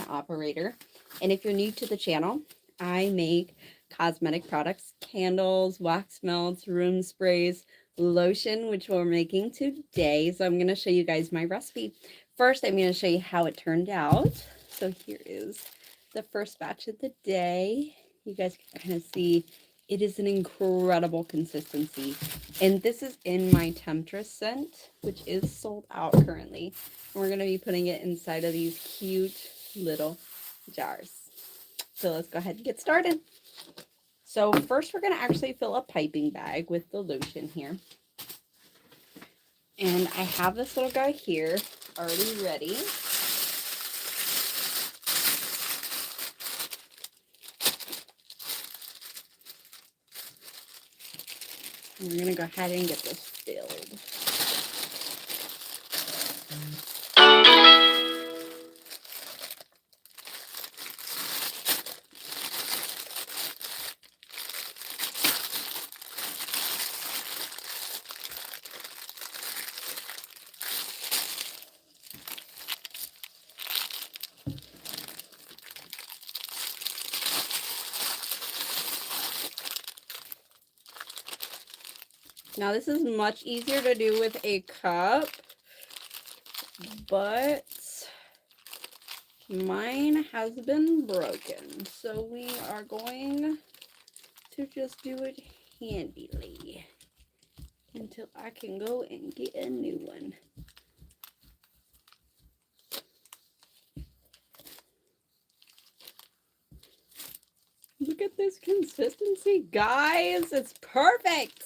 operator. And if you're new to the channel, I make cosmetic products, candles, wax melts, room sprays, lotion, which we're making today. So I'm going to show you guys my recipe. First, I'm going to show you how it turned out. So here is the first batch of the day. You guys can kind of see it is an incredible consistency. And this is in my Temptress scent, which is sold out currently. And we're going to be putting it inside of these cute little jars. So let's go ahead and get started. So first we're going to actually fill a piping bag with the lotion here. And I have this little guy here already ready. And we're going to go ahead and get this filled. Now this is much easier to do with a cup, but mine has been broken. So we are going to just do it handily until I can go and get a new one. Look at this consistency, guys. It's perfect.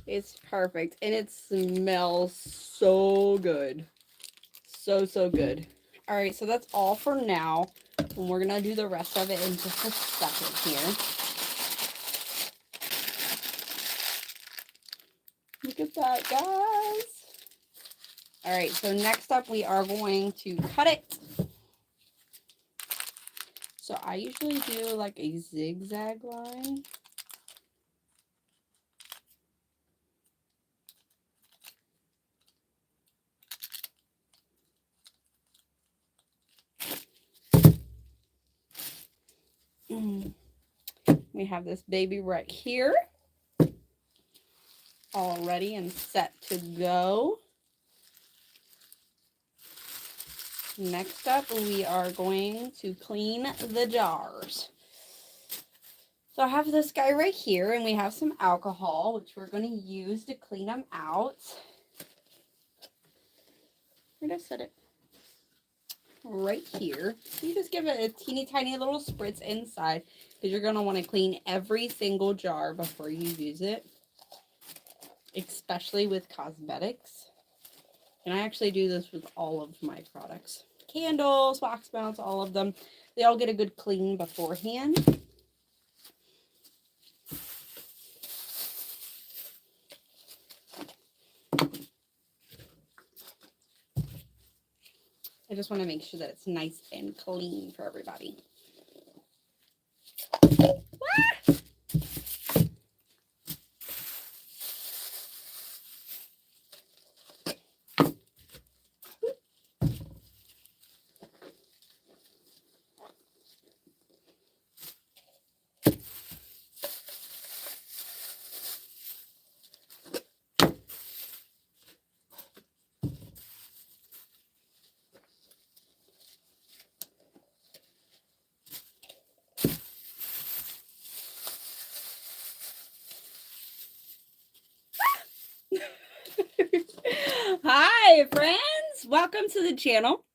It's perfect. And it smells so good. So good. All right, so that's all for now. And we're going to do the rest of it in just a second here. Look at that, guys. All right, so next up we are going to cut it. So I usually do like a zigzag line. We have this baby right here, all ready and set to go. Next up, we are going to clean the jars. So I have this guy right here, and we have some alcohol, which we're going to use to clean them out. Where did I set it? Right here. You just give it a teeny tiny little spritz inside, because you're going to want to clean every single jar before you use it, especially with cosmetics. And I actually do this with all of my products. Candles, wax melts, all of them. They all get a good clean beforehand. I just want to make sure that it's nice and clean for everybody. Ah! Hi, friends. Welcome to the channel.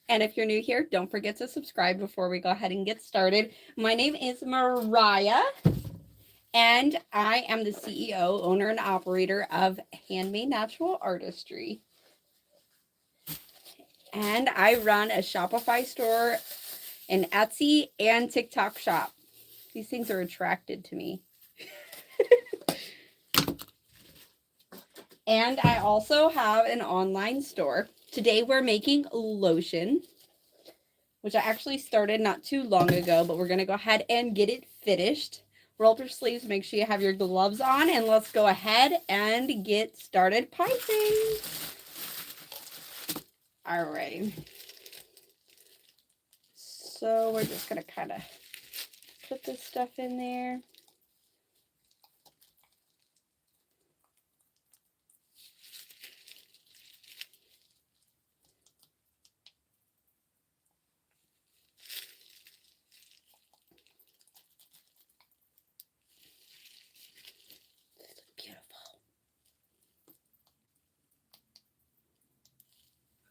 And if you're new here, don't forget to subscribe before we go ahead and get started. My name is Mariah, and I am the CEO, owner, and operator of Handmade Natural Artistry. And I run a Shopify store, an Etsy, and TikTok shop. These things are attracted to me. And I also have an online store. Today we're making lotion, which I actually started not too long ago, but we're going to go ahead and get it finished. Roll up your sleeves, make sure you have your gloves on, and let's go ahead and get started piping. All right. So we're just going to kind of put this stuff in there.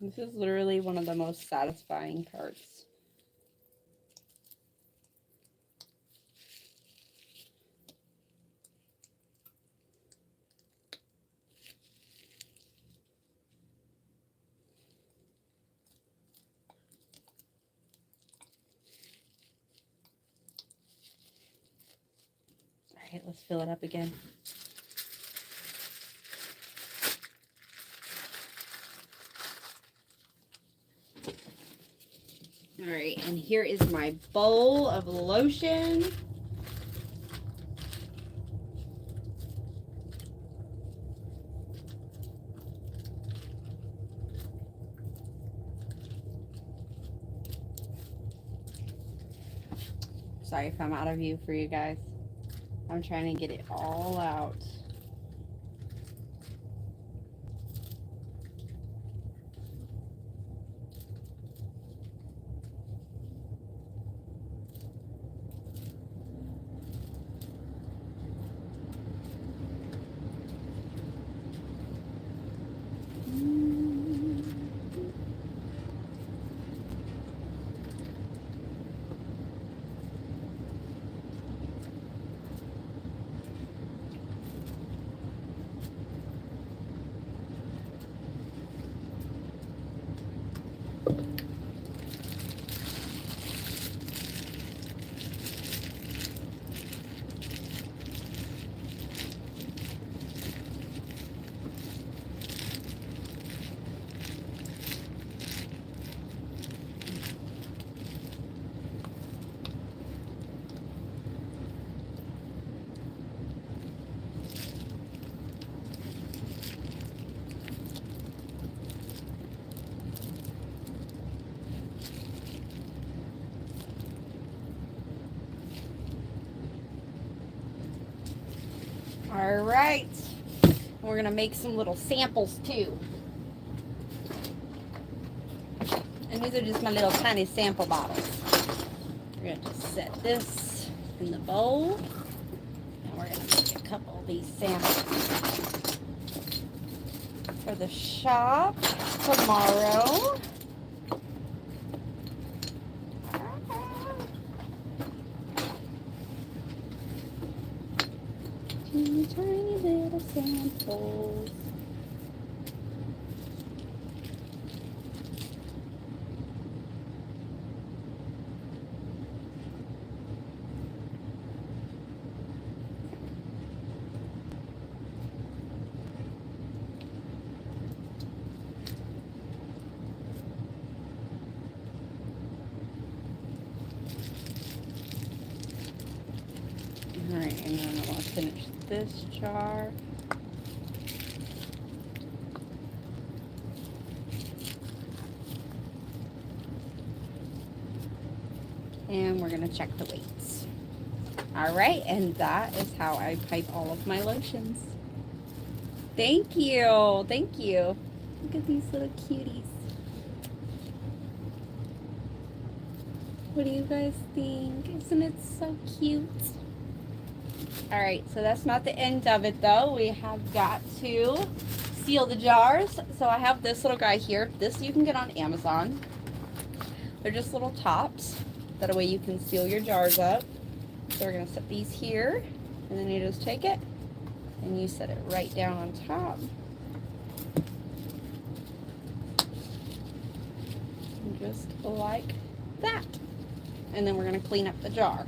This is literally one of the most satisfying parts. All right, let's fill it up again. All right, and here is my bowl of lotion. Sorry if I'm out of view for you guys. I'm trying to get it all out. All right, we're gonna make some little samples too. And these are just my little tiny sample bottles. We're gonna just set this in the bowl. And we're gonna make a couple of these samples for the shop tomorrow. Teeny tiny little samples. Alright, and then I want to finish this jar. And we're going to check the weights. Alright, and that is how I pipe all of my lotions. Thank you. Thank you. Look at these little cuties. What do you guys think? Isn't it so cute? Alright, so that's not the end of it though. We have got to seal the jars. So I have this little guy here. This you can get on Amazon. They're just little tops. That way you can seal your jars up. So we're going to set these here. And then you just take it and you set it right down on top. And just like that. And then we're going to clean up the jar.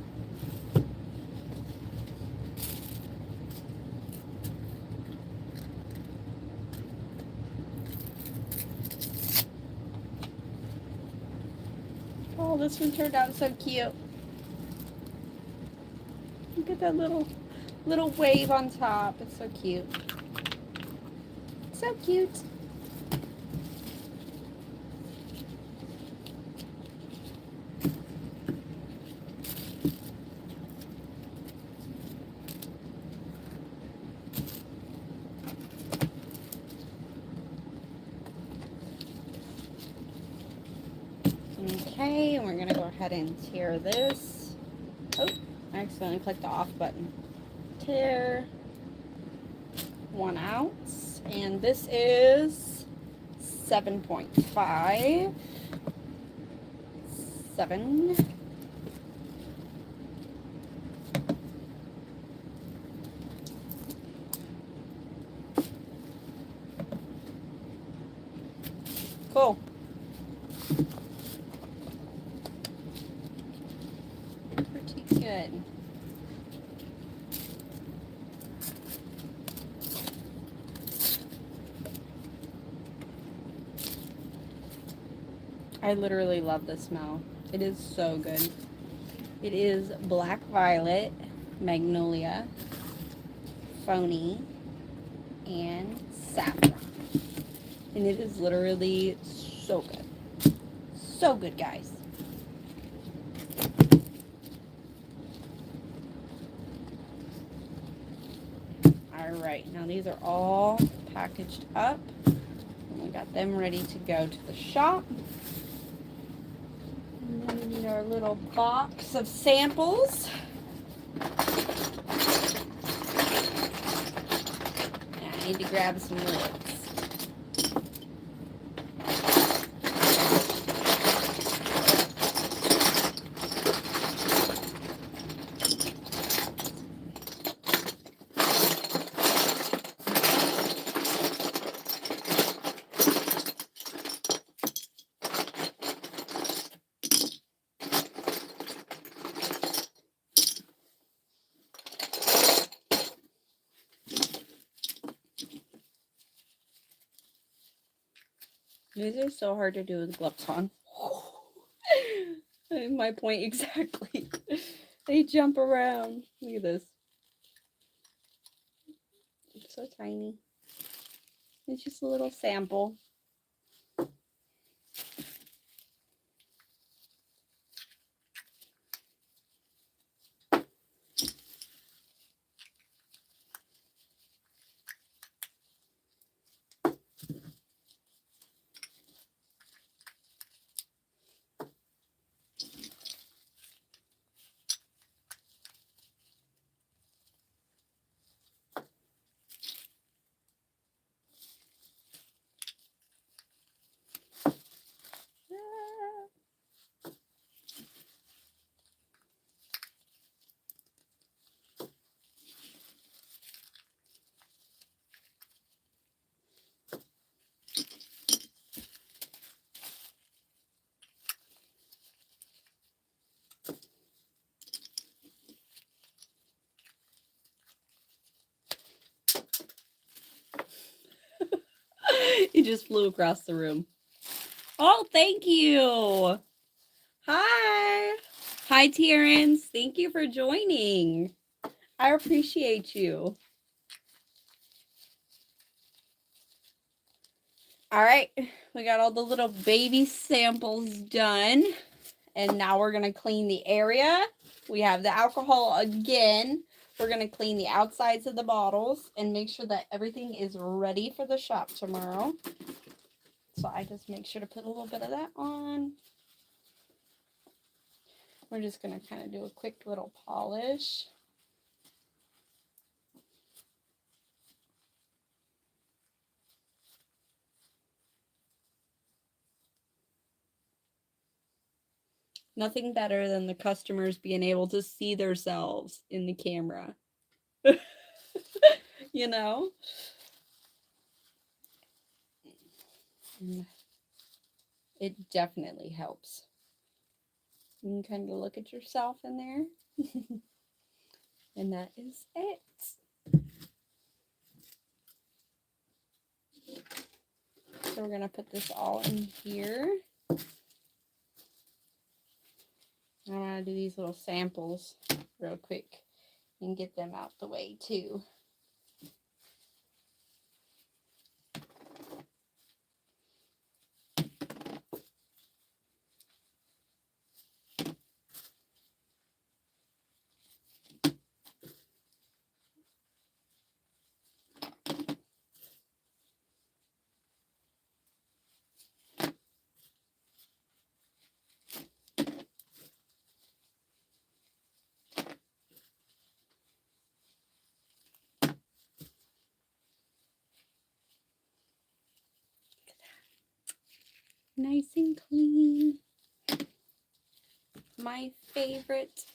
Oh, this one turned out so cute. Look at that little wave on top. It's so cute. So cute. Okay, and we're gonna go ahead and tear this. Oh, I accidentally clicked the off button. Tear 1 ounce, and this is 7.5. 7. Cool. Pretty good. I literally love the smell. It is so good. It is black violet, magnolia, phony, and saffron. And it is literally so good. So good, guys. Alright, now these are all packaged up. And we got them ready to go to the shop. And then we need our little box of samples. And I need to grab some lids. These are so hard to do with gloves on. My point exactly. They jump around. Look at this. It's so tiny. It's just a little sample. It just flew across the room. Oh, thank you. Hi. Hi, Terrence. Thank you for joining. I appreciate you. All right, we got all the little baby samples done. And now we're going to clean the area. We have the alcohol again. We're going to clean the outsides of the bottles and make sure that everything is ready for the shop tomorrow. So I just make sure to put a little bit of that on. We're just going to kind of do a quick little polish. Nothing better than the customers being able to see themselves in the camera. You know? It definitely helps. You can kind of look at yourself in there. And that is it. So we're going to put this all in here. I want to do these little samples real quick and get them out the way too. Nice and clean. My favorite.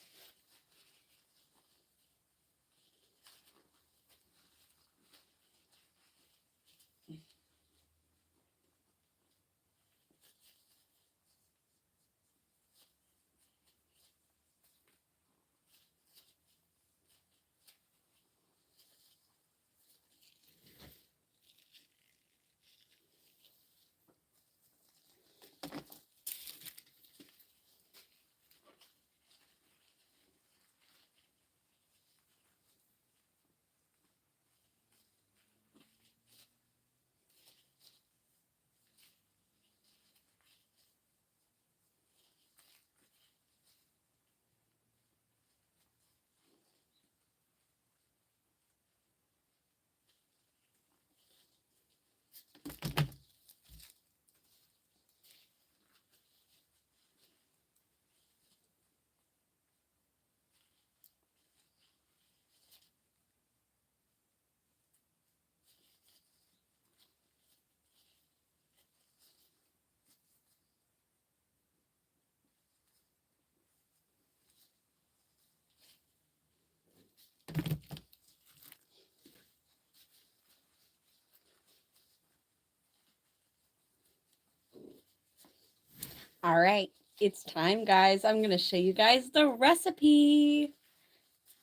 All right, it's time, guys. I'm going to show you guys the recipe.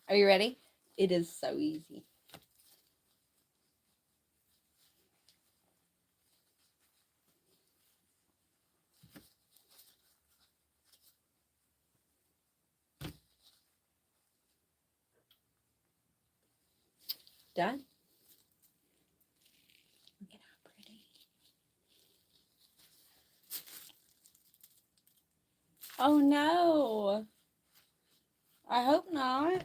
Are you ready? It is so easy. Done? Look at how pretty. Oh no. I hope not.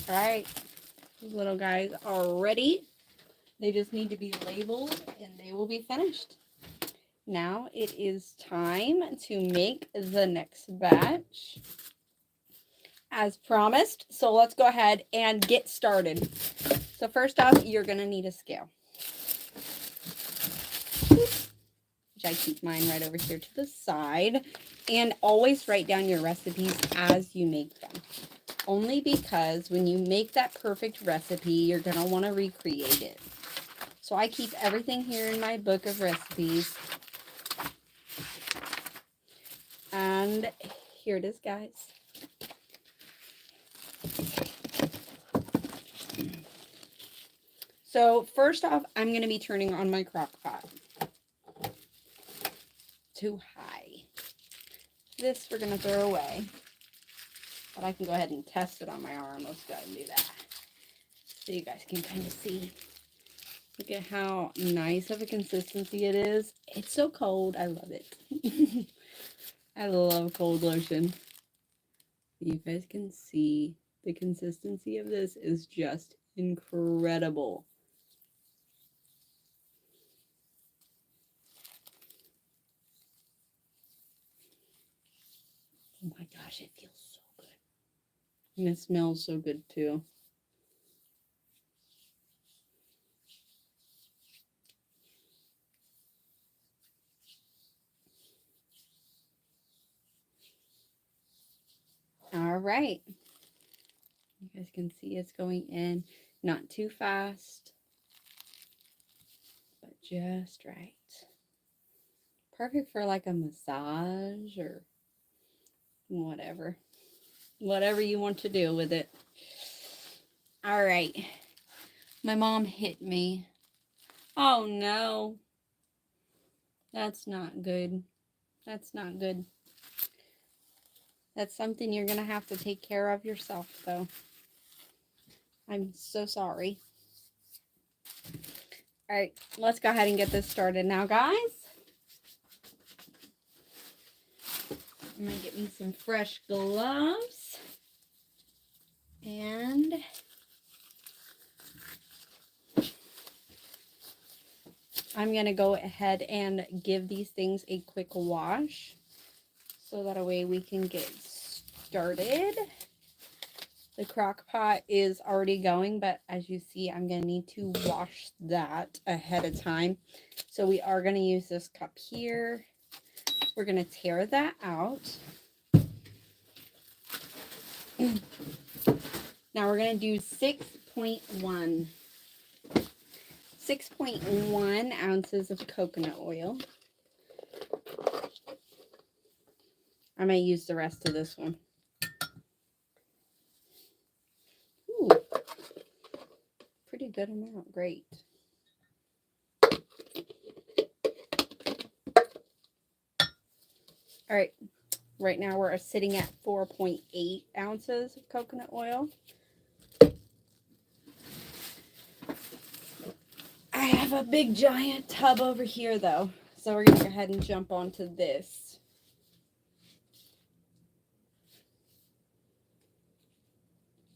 All right, these little guys are ready. They just need to be labeled and they will be finished. Now it is time to make the next batch as promised. So let's go ahead and get started. So first off, you're going to need a scale. Which I keep mine right over here to the side. And always write down your recipes as you make them. Only because when you make that perfect recipe, you're going to want to recreate it. So I keep everything here in my book of recipes. And here it is, guys. So first off, I'm going to be turning on my crock pot to high. This we're going to throw away. But I can go ahead and test it on my arm. Let's go ahead and do that. So you guys can kind of see. Look at how nice of a consistency it is. It's so cold. I love it. I love cold lotion. You guys can see the consistency of this is just incredible. Oh my gosh, it feels so good. And it smells so good too. All right. You guys can see it's going in not too fast, but just right. Perfect for like a massage or whatever. Whatever you want to do with it. All right. My mom hit me. Oh no. That's not good. That's not good. That's something you're going to have to take care of yourself, though. I'm so sorry. All right, let's go ahead and get this started now, guys. I'm going to get me some fresh gloves. And I'm going to go ahead and give these things a quick wash. So that way we can get started. The crock pot is already going, but as you see, I'm going to need to wash that ahead of time. So we are going to use this cup here. We're going to tear that out. Now we're going to do 6.1 ounces of coconut oil. I might use the rest of this one. Ooh, pretty good amount. Great. All right. Right now we're sitting at 4.8 ounces of coconut oil. I have a big giant tub over here though, so we're going to go ahead and jump onto this.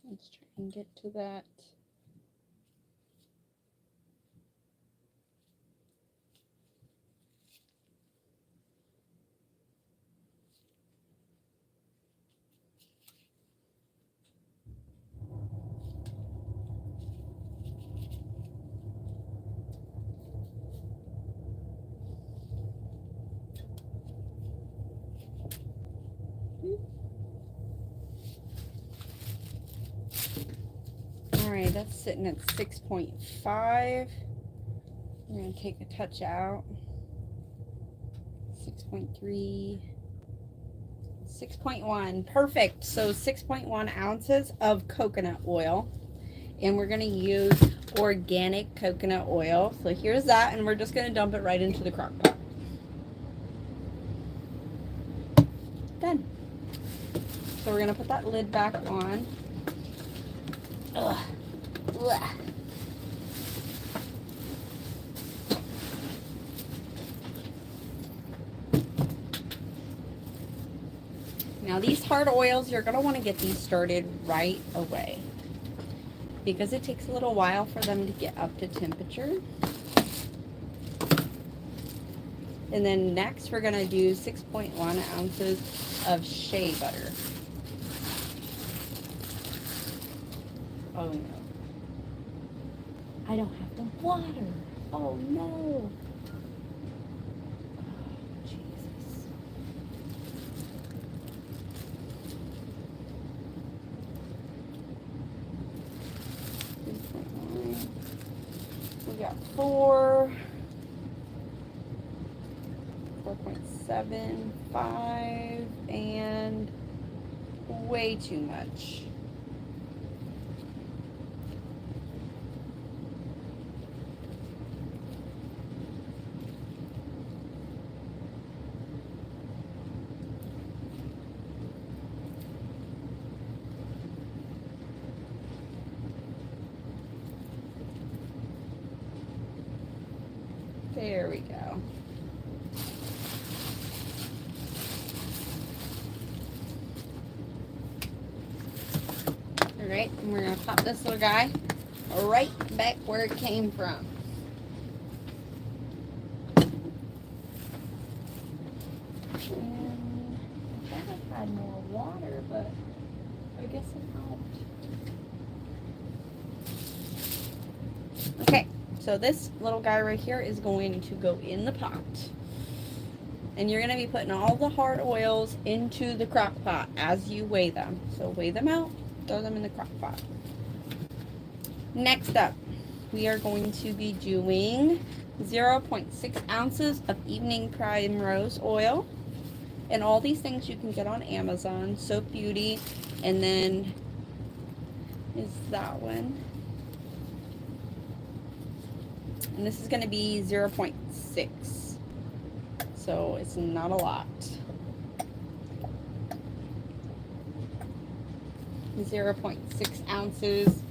Let's try and get to that. All right, that's sitting at 6.5. We're going to take a touch out. 6.3, 6.1. Perfect. So 6.1 ounces of coconut oil. And we're going to use organic coconut oil. So here's that, and we're just going to dump it right into the crock pot. Done. So we're going to put that lid back on. Ugh. Ugh. Now these hard oils, you're going to want to get these started right away because it takes a little while for them to get up to temperature. And then next we're going to do 6.1 ounces of shea butter. Oh no. I don't have the water. Oh no. Oh, Jesus. We got 4.75, and way too much. There we go. All right, and we're going to pop this little guy right back where it came from. And I thought I had more water, but I guess it helped. Okay, so this little guy right here is going to go in the pot. And you're going to be putting all the hard oils into the crock pot as you weigh them. So weigh them out, throw them in the crock pot. Next up, we are going to be doing 0.6 ounces of evening primrose oil. And all these things you can get on Amazon, Soap Beauty, and then is that one. And this is going to be 0.6. So it's not a lot. 0.6 ounces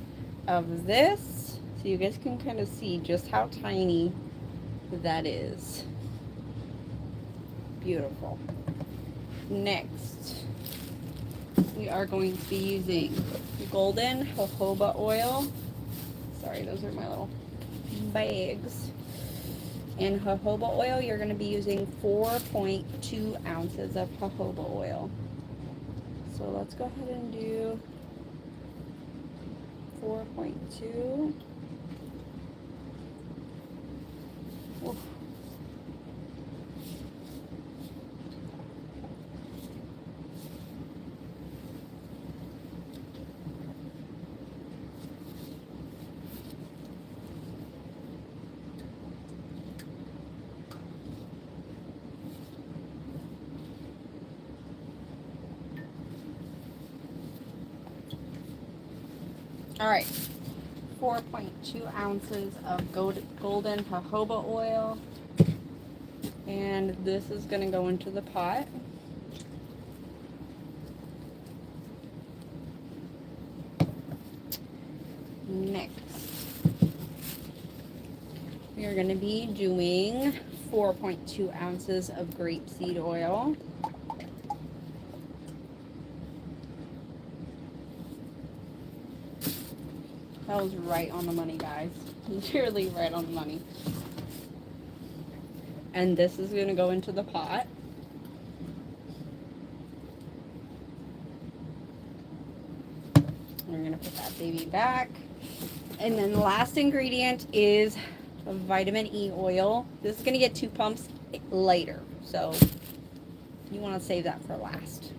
of this. So you guys can kind of see just how tiny that is. Beautiful. Next, we are going to be using golden jojoba oil. Sorry, those are my little bags. And jojoba oil, you're going to be using 4.2 ounces of jojoba oil. So let's go ahead and do 4.2. Oof. All right, 4.2 ounces of golden jojoba oil. And this is going to go into the pot. Next, we are going to be doing 4.2 ounces of grapeseed oil. That was right on the money, guys. Literally right on the money. And this is going to go into the pot. We're going to put that baby back. And then the last ingredient is vitamin E oil. This is going to get 2 pumps later, so you want to save that for last.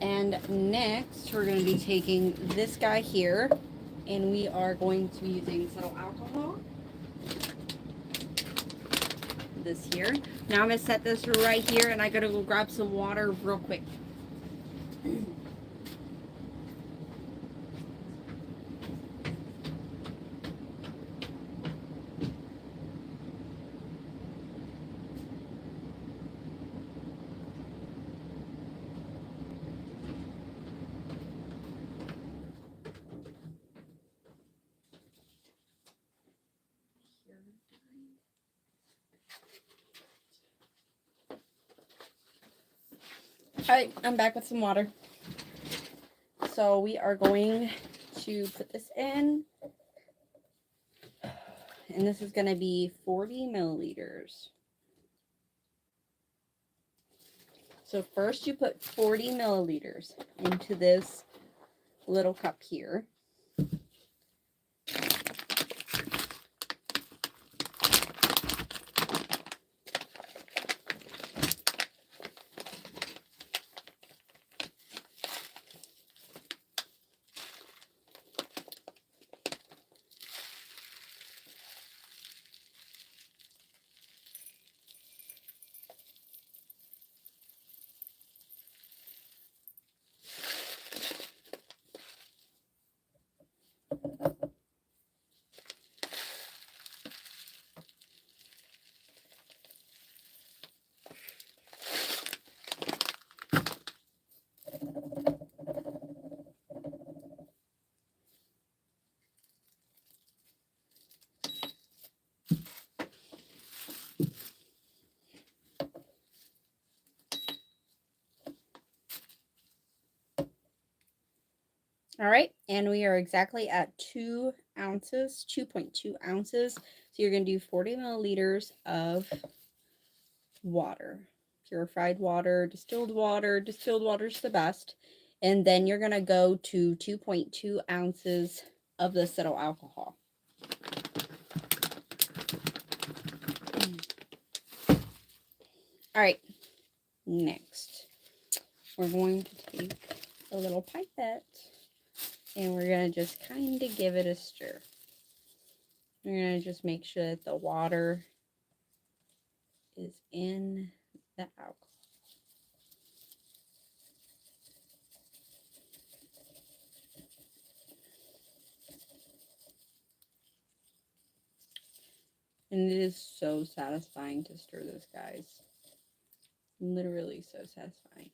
And next, we're going to be taking this guy here, and we are going to be using cetyl alcohol. This here. Now I'm going to set this right here, and I got to go grab some water real quick. Alright, I'm back with some water. So we are going to put this in. And this is going to be 40 milliliters. So first you put 40 milliliters into this little cup here. All right, and we are exactly at 2 ounces, 2.2 ounces. So you're going to do 40 milliliters of water, purified water, distilled water. Distilled water is the best. And then you're going to go to 2.2 ounces of the cetyl alcohol. All right, next, we're going to take a little pipette. And we're going to just kind of give it a stir. We're going to just make sure that the water is in the alcohol. And it is so satisfying to stir this, guys. Literally so satisfying.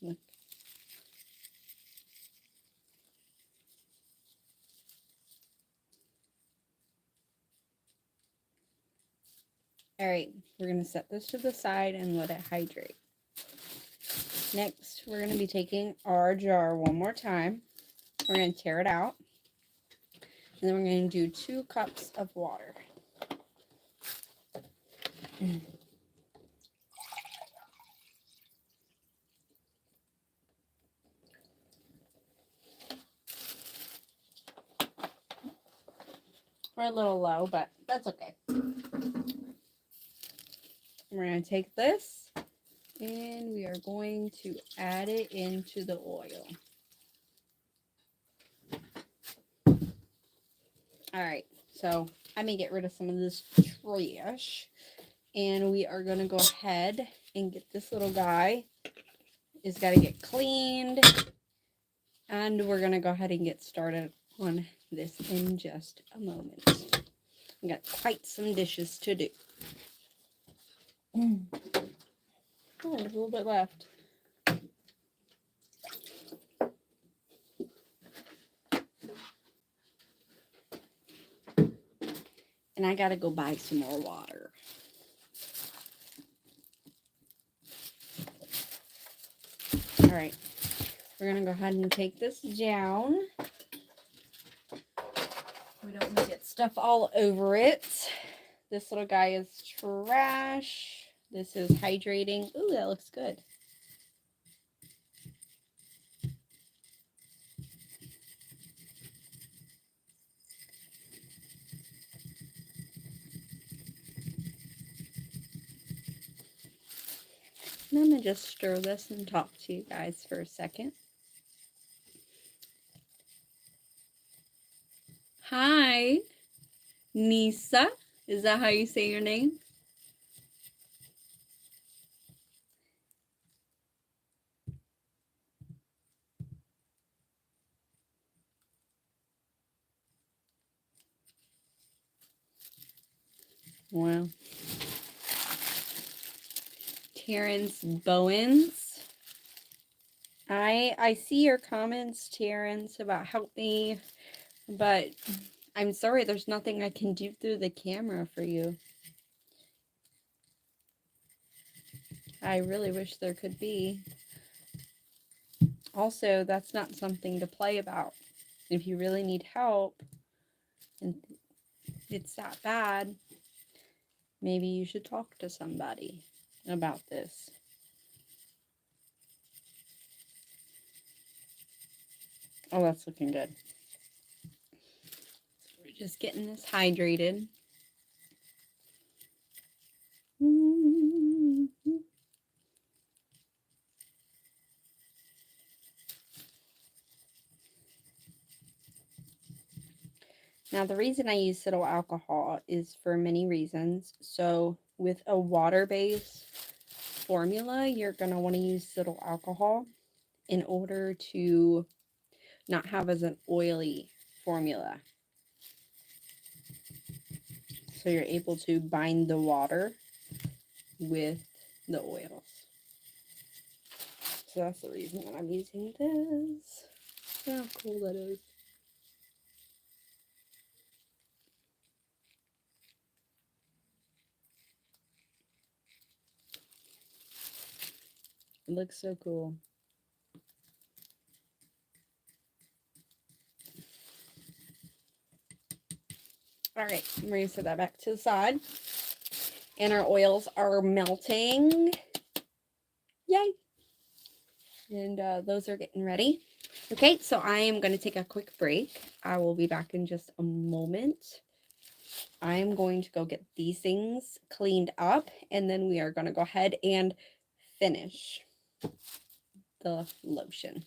Look. All right, we're going to set this to the side and let it hydrate. Next, we're going to be taking our jar one more time. We're going to tear it out. And then we're going to do 2 cups of water. We're a little low, but that's okay. We're going to take this and we are going to add it into the oil. All right, so I'm going to get rid of some of this trash. And we are going to go ahead and get this little guy. It's got to get cleaned. And we're going to go ahead and get started on this in just a moment. I've got quite some dishes to do. Oh, there's a little bit left. And I got to go buy some more water. All right. We're going to go ahead and take this down. We don't want to get stuff all over it. This little guy is trash. This is hydrating. Ooh, that looks good. And I'm going to just stir this and talk to you guys for a second. Hi, Nisa. Is that how you say your name? Wow. Terrence Bowens. I see your comments, Terrence, about help me, but I'm sorry, there's nothing I can do through the camera for you. I really wish there could be. Also, that's not something to play about. If you really need help and it's that bad, maybe you should talk to somebody about this. Oh, that's looking good. So we're just getting this hydrated. Now, the reason I use cetyl alcohol is for many reasons. So, with a water-based formula, you're going to want to use cetyl alcohol in order to not have as an oily formula. So you're able to bind the water with the oils. So that's the reason that I'm using this. Look how cool that is. It looks so cool. All right, I'm going to set that back to the side. And our oils are melting. Yay! And those are getting ready. Okay, so I am going to take a quick break. I will be back in just a moment. I'm going to go get these things cleaned up, and then we are going to go ahead and finish the lotion.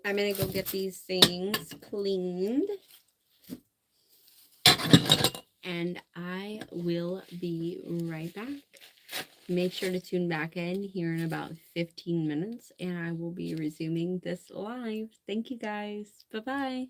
I'm going to go get these things cleaned. And I will be right back. Make sure to tune back in here in about 15 minutes, and I will be resuming this live. Thank you guys. Bye-bye.